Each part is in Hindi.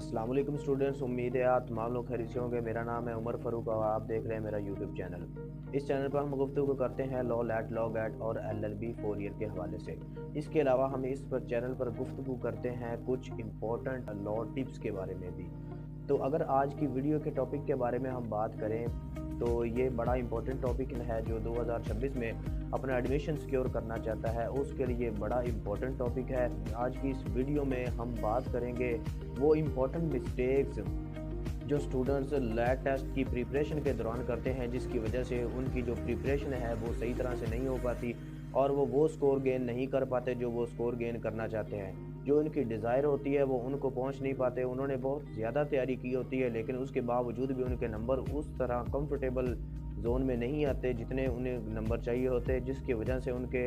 अस्सलाम वालेकुम स्टूडेंट्स, उम्मीद है आप तमाम लोग खैरियत से होंगे। मेरा नाम है उमर फ़ारूक और आप देख रहे हैं मेरा यूट्यूब चैनल। इस चैनल पर हम गुफ्तगू करते हैं लॉ लैट, लॉ गैट और LLB 4 ईयर के हवाले से। इसके अलावा हम इस पर चैनल पर गुफ्तगू करते हैं कुछ इंपॉर्टेंट लॉ टिप्स के बारे में भी। तो अगर आज की वीडियो के टॉपिक के बारे में हम बात करें तो ये बड़ा इंपॉर्टेंट टॉपिक है जो 2026 में अपना एडमिशन सिक्योर करना चाहता है, उसके लिए बड़ा इंपॉर्टेंट टॉपिक है। आज की इस वीडियो में हम बात करेंगे वो इम्पोर्टेंट मिस्टेक्स जो स्टूडेंट्स लैट टेस्ट की प्रिपरेशन के दौरान करते हैं, जिसकी वजह से उनकी जो प्रिपरेशन है वो सही तरह से नहीं हो पाती और वो स्कोर गेन नहीं कर पाते जो वो स्कोर गेन करना चाहते हैं। जो उनकी डिज़ायर होती है वो उनको पहुंच नहीं पाते। उन्होंने बहुत ज़्यादा तैयारी की होती है लेकिन उसके बावजूद भी उनके नंबर उस तरह कंफर्टेबल जोन में नहीं आते जितने उन्हें नंबर चाहिए होते, जिसकी वजह से उनके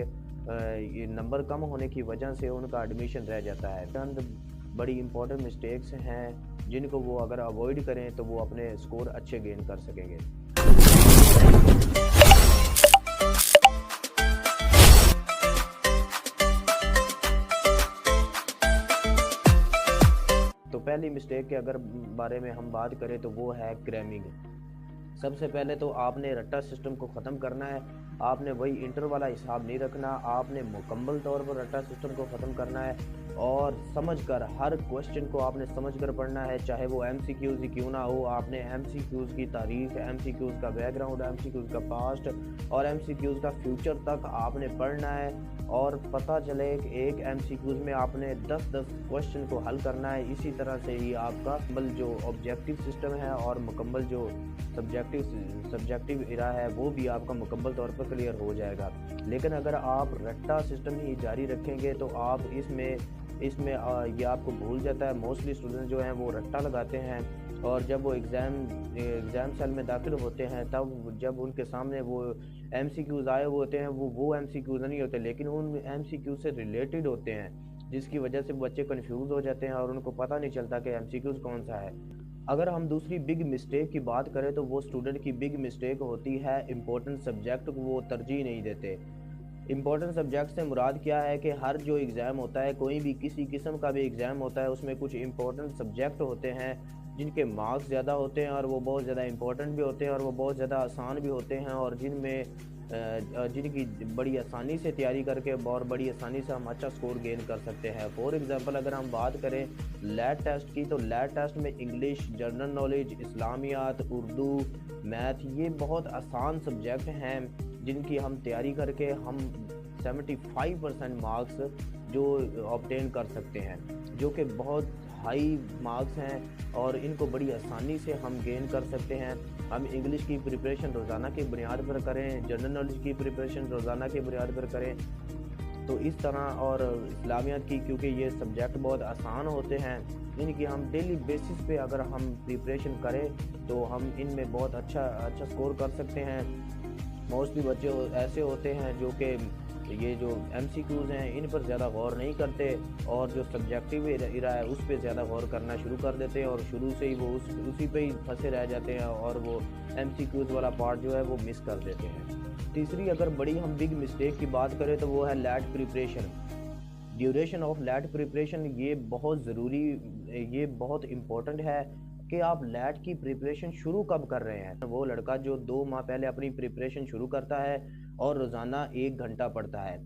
ये नंबर कम होने की वजह से उनका एडमिशन रह जाता है। चंद बड़ी इंपॉर्टेंट मिस्टेक्स हैं जिनको वो अगर अवॉइड करें तो वो अपने स्कोर अच्छे गेन कर सकेंगे। तो पहली मिस्टेक के अगर बारे में हम बात करें तो वो है क्रैमिंग। सबसे पहले तो आपने रट्टा सिस्टम को ख़त्म करना है। आपने वही इंटर वाला हिसाब नहीं रखना, आपने मुकम्मल तौर पर रट्टा सिस्टम को ख़त्म करना है और समझकर हर क्वेश्चन को आपने समझकर पढ़ना है, चाहे वो MCQs ही क्यों ना हो। आपने MCQs की तारीख, MCQs का बैकग्राउंड, MCQs का पास्ट और MCQs का फ्यूचर तक आपने पढ़ना है और पता चले कि एक MCQs में आपने 10-10 क्वेश्चन को हल करना है। इसी तरह से ही आपका मुकम्मल जो ऑब्जेक्टिव सिस्टम है और मुकम्मल जो सब्जेक्टिव इरा है वो भी आपका मुकम्मल तौर पर क्लियर हो जाएगा। लेकिन अगर आप रट्टा सिस्टम ही जारी रखेंगे तो आप इसमें ये आपको भूल जाता है। मोस्टली स्टूडेंट जो हैं वो रट्टा लगाते हैं और जब वो एग्ज़ाम सेल में दाखिल होते हैं तब जब उनके सामने वो MCQs आए हुए होते हैं वो MCQs नहीं होते लेकिन उन MCQ से रिलेटेड होते हैं, जिसकी वजह से बच्चे कन्फ्यूज़ हो जाते हैं और उनको पता नहीं चलता कि MCQs कौन सा है। अगर हम दूसरी बिग मिस्टेक की बात करें तो वो स्टूडेंट की बिग मिस्टेक होती है इम्पोर्टेंट सब्जेक्ट को वो तरजीह नहीं देते। इम्पोर्टेंट सब्जेक्ट से मुराद क्या है कि हर जो एग्ज़ाम होता है, कोई भी किसी किस्म का भी एग्ज़ाम होता है, उसमें कुछ इम्पोर्टेंट सब्जेक्ट होते हैं जिनके मार्क्स ज़्यादा होते हैं और वो बहुत ज़्यादा इम्पोर्टेंट भी होते हैं और वो बहुत ज़्यादा आसान भी होते हैं और जिनकी बड़ी आसानी से तैयारी करके और बड़ी आसानी से हम अच्छा स्कोर गेन कर सकते हैं। फॉर एग्ज़ाम्पल अगर हम बात करें लैट टेस्ट की तो लैट टेस्ट में इंग्लिश, जनरल नॉलेज, इस्लामियात, उर्दू, मैथ ये बहुत आसान सब्जेक्ट हैं जिनकी हम तैयारी करके हम 75% मार्क्स जो ऑब्टेन कर सकते हैं, जो कि बहुत हाई मार्क्स हैं और इनको बड़ी आसानी से हम गेन कर सकते हैं। हम इंग्लिश की प्रिपरेशन रोज़ाना की बुनियाद पर करें, जनरल नॉलेज की प्रिपरेशन रोज़ाना की बुनियाद पर करें तो इस तरह, और इस्लामियात की क्योंकि ये सब्जेक्ट बहुत आसान होते हैं, इनकी हम डेली बेसिस पे अगर हम प्रिपरेशन करें तो हम इनमें बहुत अच्छा स्कोर कर सकते हैं। मोस्टली बच्चे ऐसे होते हैं जो कि ये जो MCQs हैं इन पर ज़्यादा गौर नहीं करते और जो सब्जेक्टिव इरा है उस पर ज़्यादा गौर करना शुरू कर देते हैं और शुरू से ही वो उसी पे ही फंसे रह जाते हैं और वो MCQs वाला पार्ट जो है वो मिस कर देते हैं। तीसरी अगर बड़ी हम बिग मिस्टेक की बात करें तो वो है LAT preparation. Duration of LAT preparation ये बहुत ज़रूरी, ये बहुत इम्पोर्टेंट है कि आप लैट की प्रिपरेशन शुरू कब कर रहे हैं। वो लड़का जो 2 माह पहले अपनी प्रिपरेशन शुरू करता है और रोज़ाना 1 घंटा पढ़ता है,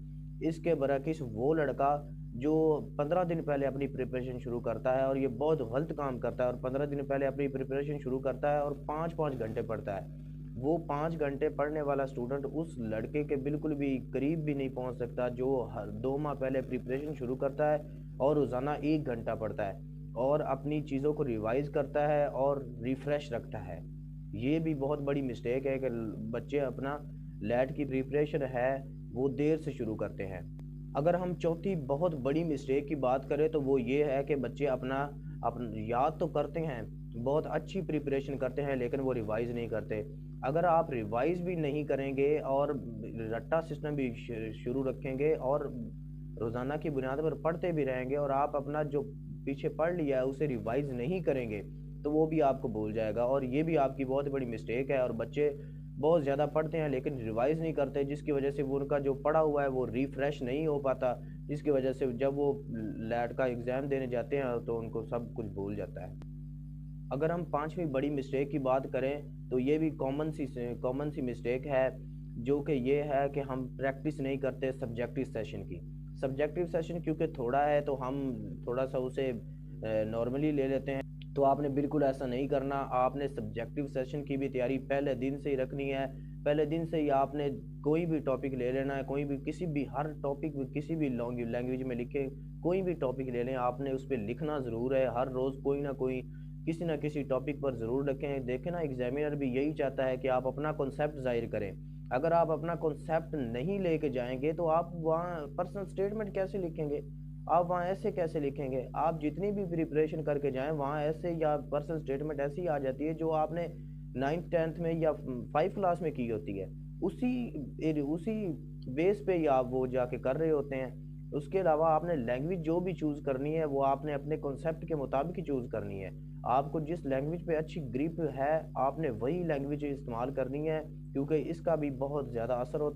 इसके बरअक्स वो लड़का जो 15 दिन पहले अपनी प्रिपरेशन शुरू करता है और ये बहुत गलत काम करता है और 15 दिन पहले अपनी प्रिपरेशन शुरू करता है और 5-5 घंटे पढ़ता है। वो 5 घंटे पढ़ने वाला स्टूडेंट उस लड़के के बिल्कुल भी करीब भी नहीं पहुंच सकता जो हर 2 माह पहले प्रिपरेशन शुरू करता है और रोज़ाना 1 घंटा पढ़ता है और अपनी चीज़ों को रिवाइज करता है और रिफ़्रेश रखता है। ये भी बहुत बड़ी मिस्टेक है कि बच्चे अपना लैट की प्रिपरेशन है वो देर से शुरू करते हैं। अगर हम चौथी बहुत बड़ी मिस्टेक की बात करें तो वो ये है कि बच्चे अपना याद तो करते हैं, बहुत अच्छी प्रिपरेशन करते हैं लेकिन वो रिवाइज़ नहीं करते। अगर आप रिवाइज़ भी नहीं करेंगे और रट्टा सिस्टम भी शुरू रखेंगे और रोज़ाना की बुनियाद पर पढ़ते भी रहेंगे और आप अपना जो पीछे पढ़ लिया है उसे रिवाइज़ नहीं करेंगे तो वो भी आपको भूल जाएगा और ये भी आपकी बहुत बड़ी मिस्टेक है। और बच्चे बहुत ज़्यादा पढ़ते हैं लेकिन रिवाइज़ नहीं करते, जिसकी वजह से वो उनका जो पढ़ा हुआ है वो रिफ़्रेश नहीं हो पाता, जिसकी वजह से जब वो लैट का एग्ज़ाम देने जाते हैं तो उनको सब कुछ भूल जाता है। अगर हम पांचवी बड़ी मिस्टेक की बात करें तो ये भी कॉमन सी मिस्टेक है, जो कि ये है कि हम प्रैक्टिस नहीं करते सब्जेक्टिव सेशन की। सब्जेक्टिव सेशन क्योंकि थोड़ा है तो हम थोड़ा सा उसे नॉर्मली ले लेते हैं। तो आपने बिल्कुल ऐसा नहीं करना। आपने सब्जेक्टिव सेशन की भी तैयारी पहले दिन से ही रखनी है। पहले दिन से ही आपने कोई भी टॉपिक ले लेना है, कोई भी किसी भी हर टॉपिक किसी भी लैंग्वेज में लिखे, कोई भी टॉपिक ले लें, आपने उस पर लिखना ज़रूर है। हर रोज़ कोई ना कोई किसी ना किसी टॉपिक पर ज़रूर रखें। देखें ना, एग्जामिनर भी यही चाहता है कि आप अपना कॉन्सेप्ट ज़ाहिर करें। अगर आप अपना कॉन्सेप्ट नहीं लेके जाएंगे तो आप वहाँ पर्सनल स्टेटमेंट कैसे लिखेंगे? आप वहाँ ऐसे कैसे लिखेंगे? आप जितनी भी प्रिपरेशन करके जाएं वहाँ ऐसे या पर्सनल स्टेटमेंट ऐसी आ जाती है जो आपने 9th 10th में या 5 क्लास में की होती है। उसी बेस पे ही आप वो जाके कर रहे होते हैं। उसके अलावा आपने लैंग्वेज जो भी चूज़ करनी है वो आपने अपने कॉन्सेप्ट के मुताबिक ही चूज़ करनी है। आपको जिस लैंग्वेज पे अच्छी ग्रिप है आपने वही लैंग्वेज इस्तेमाल करनी है, क्योंकि इसका भी बहुत ज़्यादा असर होता है।